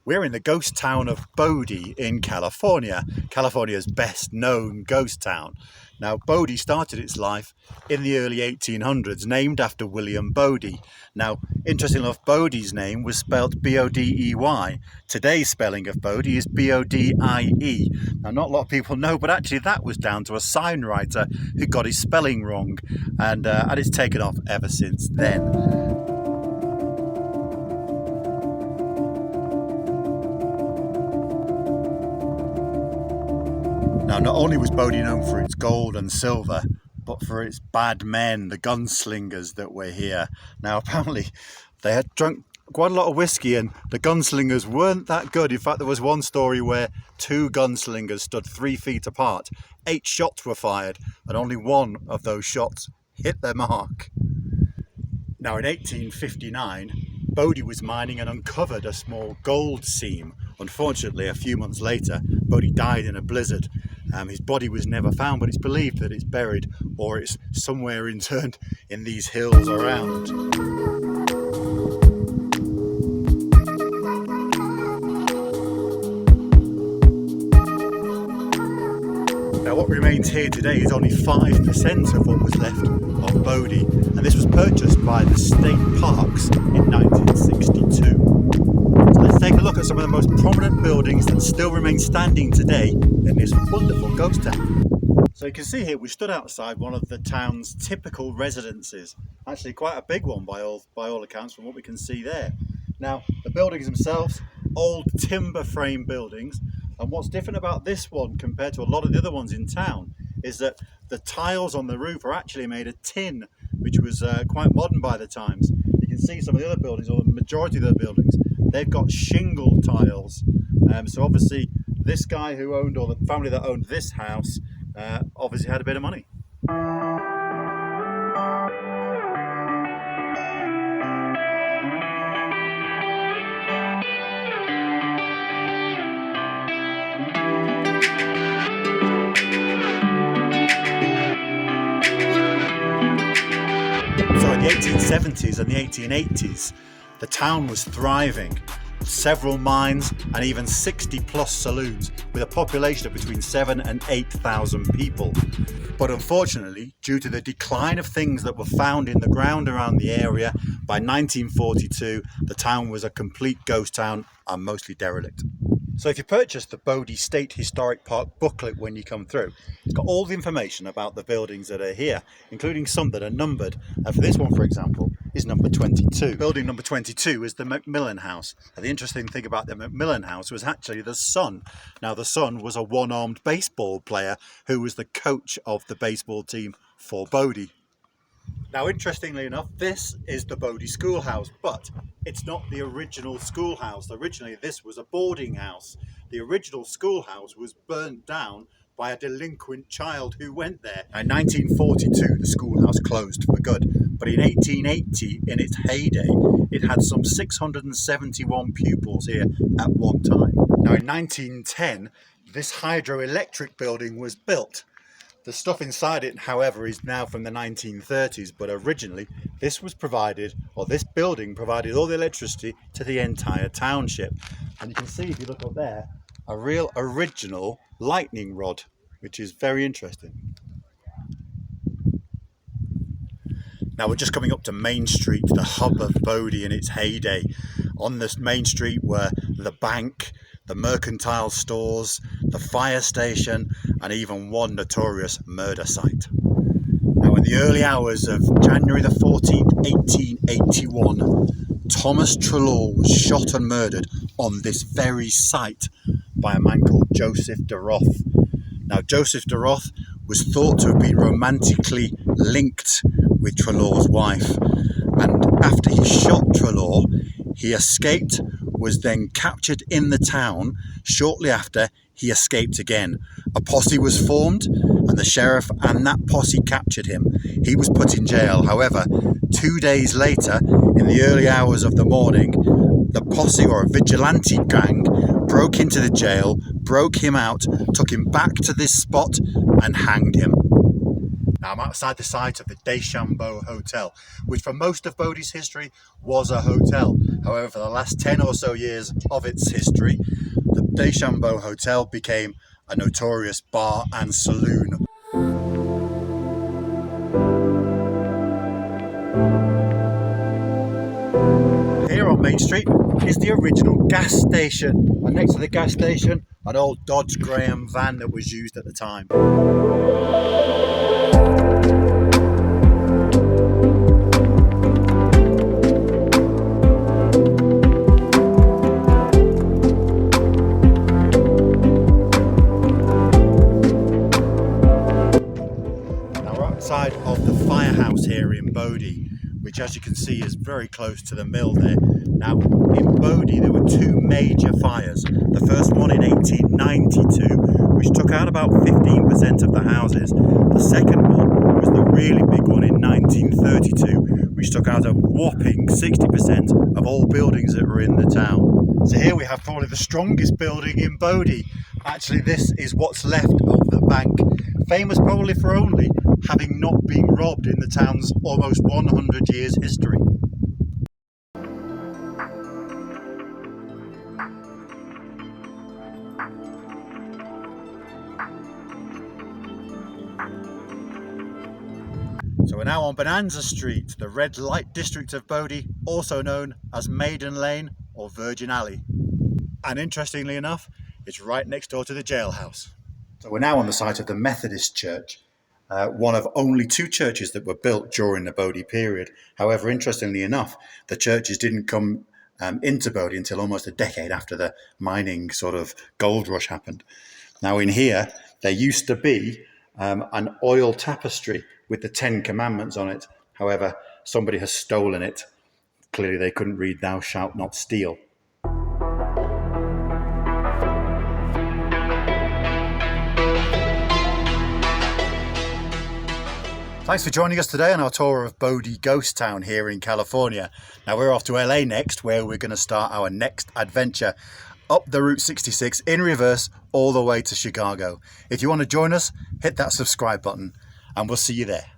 We're in the ghost town of Bodie in California, California's best known ghost town. Now, Bodie started its life in the early 1800s, named after William Bodie. Now, interestingly enough, Bodie's name was spelled B-O-D-E-Y. Today's spelling of Bodie is B-O-D-I-E. Now, not a lot of people know, but actually that was down to a sign writer who got his spelling wrong, and it's taken off ever since then. Now, not only was Bodie known for its gold and silver, but for its bad men, the gunslingers that were here. Now, apparently, they had drunk quite a lot of whiskey and the gunslingers weren't that good. In fact, there was one story where 2 gunslingers stood 3 feet apart. 8 shots were fired and only 1 of those shots hit their mark. Now, in 1859, Bodie was mining and uncovered a small gold seam. Unfortunately, a few months later, Bodie died in a blizzard. His body was never found, but it's believed that it's buried or it's somewhere interned in these hills around. Now, what remains here today is only 5% of what was left of Bodie, and this was purchased by the state parks in 1962. So let's take a look at some of the most prominent buildings that still remain standing today in this wonderful ghost town. So you can see here we stood outside one of the town's typical residences. Actually quite a big one by all accounts from what we can see there. Now, the buildings themselves, old timber frame buildings, and what's different about this one compared to a lot of the other ones in town is that the tiles on the roof are actually made of tin, which was quite modern by the times. You can see some of the other buildings, or the majority of the buildings, they've got shingle tiles. So obviously this guy who owned, or the family that owned this house, obviously had a bit of money. So in the 1870s and the 1880s, the town was thriving. Several mines and even 60 plus saloons with a population of between 7,000 and 8,000 people. But unfortunately, due to the decline of things that were found in the ground around the area, by 1942 the town was a complete ghost town and mostly derelict. So if you purchase the Bodie State Historic Park booklet when you come through, it's got all the information about the buildings that are here, including some that are numbered. And for this one, for example, is number 22. Building number 22 is the Macmillan House. And the interesting thing about the Macmillan House was actually the son. Now, the son was a one-armed baseball player who was the coach of the baseball team for Bodie. Now, interestingly enough, this is the Bodie schoolhouse, but it's not the original schoolhouse. Originally, this was a boarding house. The original schoolhouse was burnt down by a delinquent child who went there. Now, in 1942, the schoolhouse closed for good, but in 1880, in its heyday, it had some 671 pupils here at one time. Now, in 1910, this hydroelectric building was built. The stuff inside it, however, is now from the 1930s, but originally this building provided all the electricity to the entire township. And you can see, if you look up there, a real original lightning rod, which is very interesting. Now we're just coming up to Main Street, the hub of Bodie in its heyday. On this Main Street were the bank, the mercantile stores, the fire station, and even one notorious murder site. Now, in the early hours of January the 14th, 1881, Thomas Trelaw was shot and murdered on this very site by a man called Joseph de Roth. Now, Joseph de Roth was thought to have been romantically linked with Trelaw's wife, and after he shot Trelaw, he escaped, was then captured in the town. Shortly after, he escaped again. A posse was formed and the sheriff and that posse captured him. He was put in jail. However, 2 days later, in the early hours of the morning, the posse, or a vigilante gang, broke into the jail, broke him out, took him back to this spot and hanged him. Now I'm outside the site of the Deschambault Hotel, which for most of Bodie's history was a hotel. However, for the last 10 or so years of its history, the Deschambault Hotel became a notorious bar and saloon. Here on Main Street is the original gas station, and next to the gas station, an old Dodge Graham van that was used at the time. Now we're outside of the firehouse here in Bodie, which as you can see is very close to the mill there. Now in Bodie there were two major fires. The first one in 1892, which took out about 15% of the houses. The second one was the really big one in 1932, which took out a whopping 60% of all buildings that were in the town. So here we have probably the strongest building in Bodie. Actually, this is what's left of the bank, famous probably for only having not been robbed in the town's almost 100 years history. So we're now on Bonanza Street, the red light district of Bodie, also known as Maiden Lane or Virgin Alley. And interestingly enough, it's right next door to the jailhouse. So we're now on the site of the Methodist Church, one of only two churches that were built during the Bodie period. However, interestingly enough, the churches didn't come into Bodie until almost a decade after the mining sort of gold rush happened. Now in here, there used to be an oil tapestry with the 10 Commandments on it. However, somebody has stolen it. Clearly they couldn't read "Thou shalt not steal." Thanks for joining us today on our tour of Bodie Ghost Town here in California. Now we're off to LA next, where we're going to start our next adventure up the Route 66 in reverse all the way to Chicago. If you want to join us, hit that subscribe button and we'll see you there.